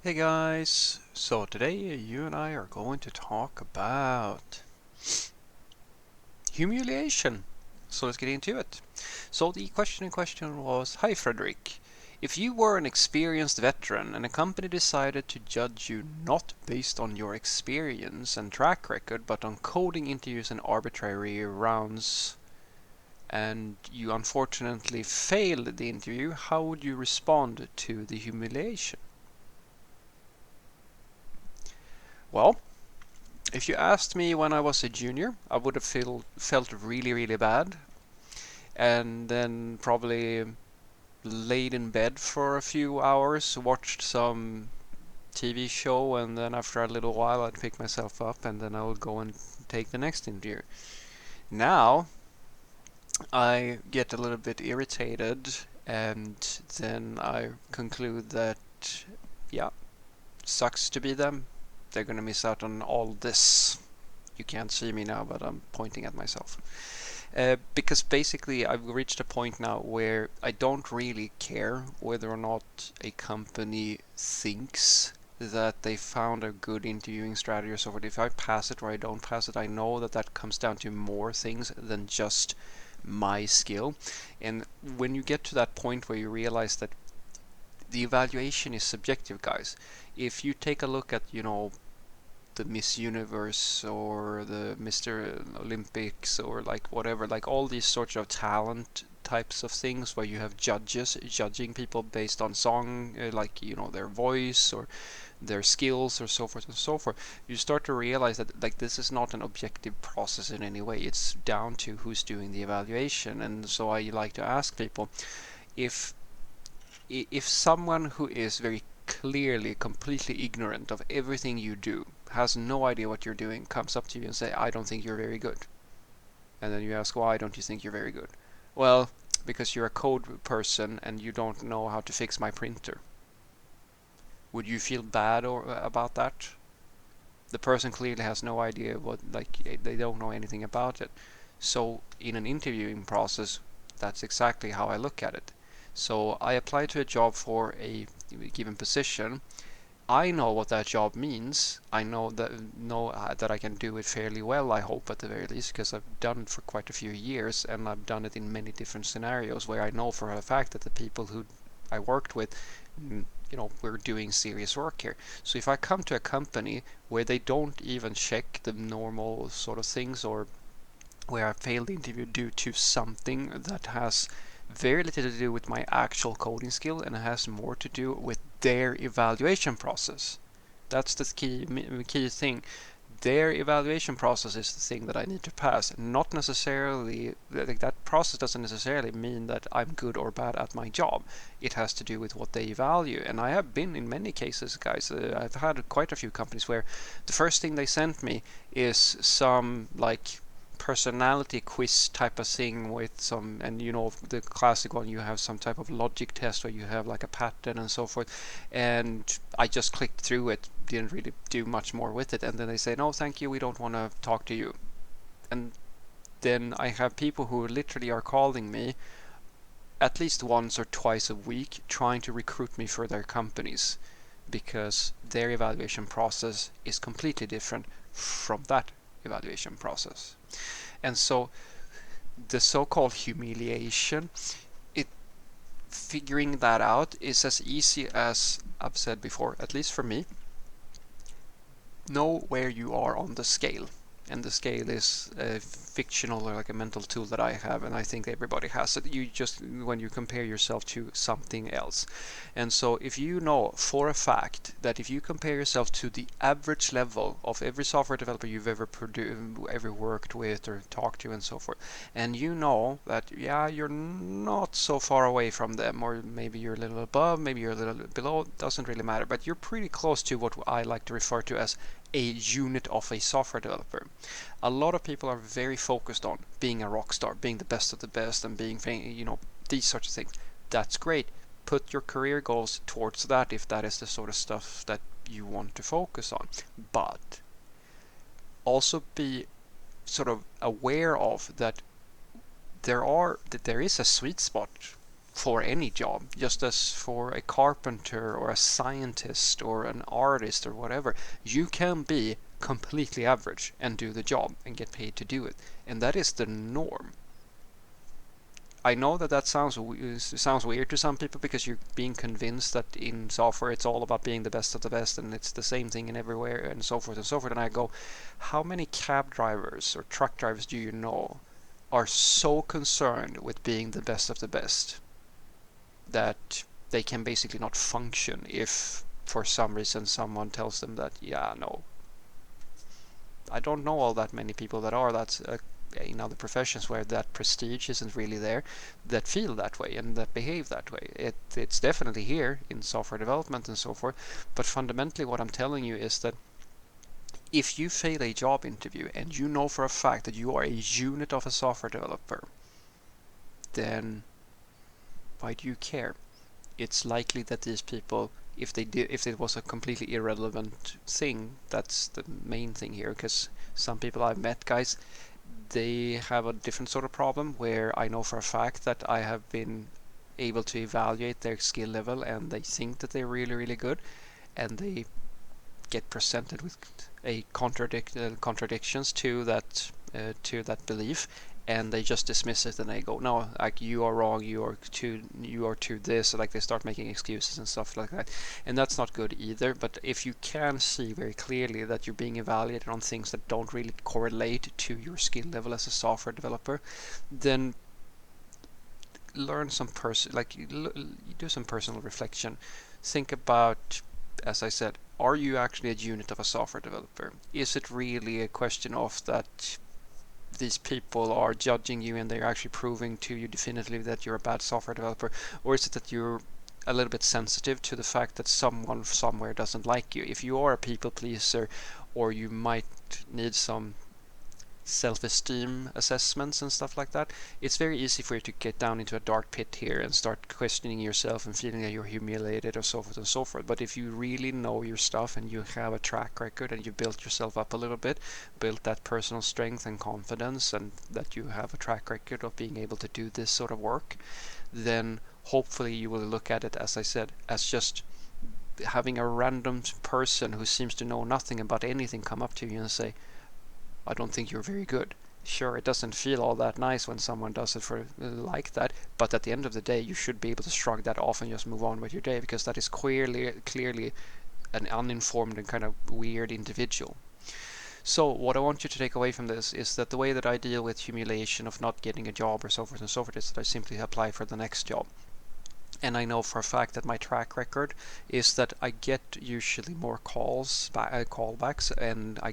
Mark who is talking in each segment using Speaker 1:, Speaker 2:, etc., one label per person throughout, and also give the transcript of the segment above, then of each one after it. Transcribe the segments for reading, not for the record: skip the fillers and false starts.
Speaker 1: Hey guys, so today you and I are going to talk about humiliation. So let's get into it. So the question in question was, hi Frederick, if you were an experienced veteran and a company decided to judge you not based on your experience and track record, but on coding interviews and arbitrary rounds, and you unfortunately failed the interview, how would you respond to the humiliation? Well, if you asked me when I was a junior, I would have felt really, really bad, and then probably laid in bed for a few hours, watched some TV show, and then after a little while I'd pick myself up and then I would go and take the next interview. Now I get a little bit irritated and then I conclude that, yeah, sucks to be them. They're gonna miss out on all this. You can't see me now, but I'm pointing at myself. Because basically, I've reached a point now where I don't really care whether or not a company thinks that they found a good interviewing strategy or so forth. If I pass it or I don't pass it, I know that that comes down to more things than just my skill. And when you get to that point where you realize that the evaluation is subjective, guys, if you take a look at, the Miss Universe or the Mr. Olympics or like whatever, like all these sorts of talent types of things where you have judges judging people based on song, like their voice or their skills or so forth and so forth, you start to realize that like this is not an objective process in any way. It's down to who's doing the evaluation. And so I like to ask people, if if someone who is very clearly completely ignorant of everything you do, has no idea what you're doing, comes up to you and say, I don't think you're very good. And then you ask, why don't you think you're very good? Well, because you're a code person and you don't know how to fix my printer. Would you feel bad or about that? The person clearly has no idea what, like, they don't know anything about it. So in an interviewing process, that's exactly how I look at it. So I apply to a job for a given position. I know what that job means. I know that I can do it fairly well, I hope at the very least, because I've done it for quite a few years and I've done it in many different scenarios where I know for a fact that the people who I worked with, we're doing serious work here. So if I come to a company where they don't even check the normal sort of things, or where I failed the interview due to something that has very little to do with my actual coding skill and has more to do with their evaluation process. That's the key thing. Their evaluation process is the thing that I need to pass. Not necessarily, like, that process doesn't necessarily mean that I'm good or bad at my job. It has to do with what they value. And I have been in many cases, guys. I've had quite a few companies where the first thing they sent me is some like personality quiz type of thing with some, and the classic one, you have some type of logic test where you have like a pattern and so forth, and I just clicked through it, didn't really do much more with it, and then they say, no thank you, we don't want to talk to you. And then I have people who literally are calling me at least once or twice a week trying to recruit me for their companies because their evaluation process is completely different from that evaluation process. And so the so-called humiliation, it figuring that out is as easy as I've said before, at least for me. Know where you are on the scale. And the scale is a fictional, or like a mental tool that I have, and I think everybody has it. You just, when you compare yourself to something else. And so if you know for a fact that if you compare yourself to the average level of every software developer you've ever worked with or talked to and so forth, and you know that, yeah, you're not so far away from them, or maybe you're a little above, maybe you're a little below, doesn't really matter, but you're pretty close to what I like to refer to as a unit of a software developer. A lot of people are very focused on being a rock star, being the best of the best, and being, these sorts of things. That's great. Put your career goals towards that if that is the sort of stuff that you want to focus on. But also be sort of aware of that there is a sweet spot for any job, just as for a carpenter or a scientist or an artist or whatever. You can be completely average and do the job and get paid to do it, and that is the norm. I know that sounds weird to some people because you're being convinced that in software it's all about being the best of the best and it's the same thing in everywhere and so forth and so forth. And I go, how many cab drivers or truck drivers do you know are so concerned with being the best of the best that they can basically not function if for some reason someone tells them that, yeah, no. I don't know all that many people that are that in other professions where that prestige isn't really there, that feel that way and that behave that way. It's definitely here in software development and so forth, but fundamentally what I'm telling you is that if you fail a job interview and you know for a fact that you are a unit of a software developer, then why do you care? It's likely that these people, if it was a completely irrelevant thing, that's the main thing here, because some people I've met, guys, they have a different sort of problem where I know for a fact that I have been able to evaluate their skill level and they think that they're really, really good, and they get presented with a contradictions to that belief, and they just dismiss it and they go, no, like, you are wrong, you are too this, like they start making excuses and stuff like that, and that's not good either. But if you can see very clearly that you're being evaluated on things that don't really correlate to your skill level as a software developer, then learn some do some personal reflection. Think about, as I said, are you actually a unit of a software developer? Is it really a question of that these people are judging you and they're actually proving to you definitively that you're a bad software developer? Or is it that you're a little bit sensitive to the fact that someone somewhere doesn't like you? If you are a people pleaser, or you might need some self-esteem assessments and stuff like that, it's very easy for you to get down into a dark pit here and start questioning yourself and feeling that you're humiliated or so forth and so forth. But if you really know your stuff and you have a track record and you built yourself up a little bit, built that personal strength and confidence, and that you have a track record of being able to do this sort of work, then hopefully you will look at it, as I said, as just having a random person who seems to know nothing about anything come up to you and say, I don't think you're very good. Sure, it doesn't feel all that nice when someone does it for like that, but at the end of the day, you should be able to shrug that off and just move on with your day, because that is clearly an uninformed and kind of weird individual. So what I want you to take away from this is that the way that I deal with humiliation of not getting a job or so forth and so forth is that I simply apply for the next job. And I know for a fact that my track record is that I get usually more callbacks, and I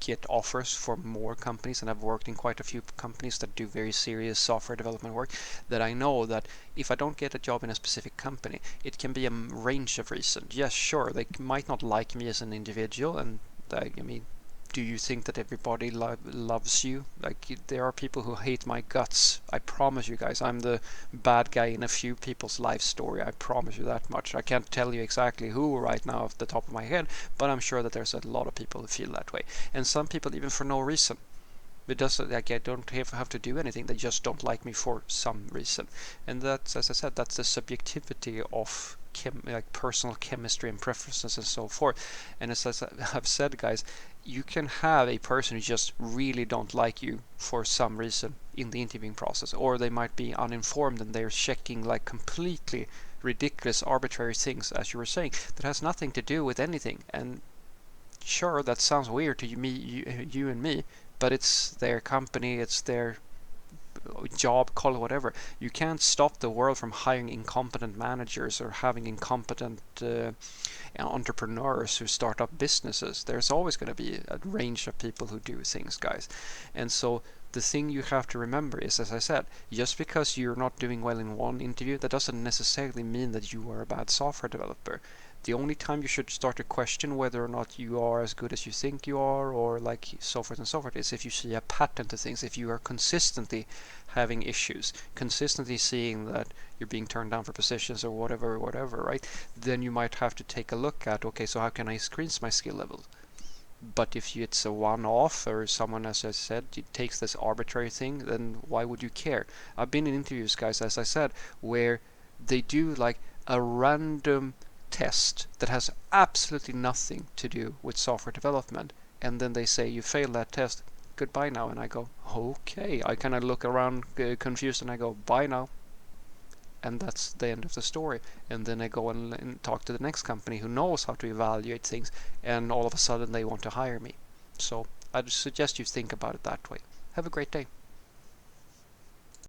Speaker 1: get offers for more companies, and I've worked in quite a few companies that do very serious software development work, that I know that if I don't get a job in a specific company, it can be a range of reasons. Yes, sure, they might not like me as an individual, and I mean, do you think that everybody loves you? Like, there are people who hate my guts. I promise you guys, I'm the bad guy in a few people's life story. I promise you that much. I can't tell you exactly who right now off the top of my head, but I'm sure that there's a lot of people who feel that way. And some people even for no reason. It doesn't, like, I don't have to do anything. They just don't like me for some reason. And that's, as I said, that's the subjectivity of like personal chemistry and preferences and so forth. And as I've said, guys, you can have a person who just really don't like you for some reason in the interviewing process, or they might be uninformed and they're checking like completely ridiculous, arbitrary things, as you were saying, that has nothing to do with anything. And sure, that sounds weird to you and me, but it's their company, it's their job, call it whatever. You can't stop the world from hiring incompetent managers or having incompetent entrepreneurs who start up businesses. There's always going to be a range of people who do things, guys. And so the thing you have to remember is, as I said, just because you're not doing well in one interview, that doesn't necessarily mean that you are a bad software developer. The only time you should start to question whether or not you are as good as you think you are, or like so forth and so forth, is if you see a pattern to things, if you are consistently having issues, consistently seeing that you're being turned down for positions or whatever, right? Then you might have to take a look at, okay, so how can I increase my skill level? But if it's a one-off, or someone, as I said, takes this arbitrary thing, then why would you care? I've been in interviews, guys, as I said, where they do like a random test that has absolutely nothing to do with software development, and then they say you failed that test, goodbye now. And I go, okay. I kind of look around confused and I go, bye now. And that's the end of the story. And then I go and talk to the next company who knows how to evaluate things, and all of a sudden they want to hire me. So I'd suggest you think about it that way. Have a great day.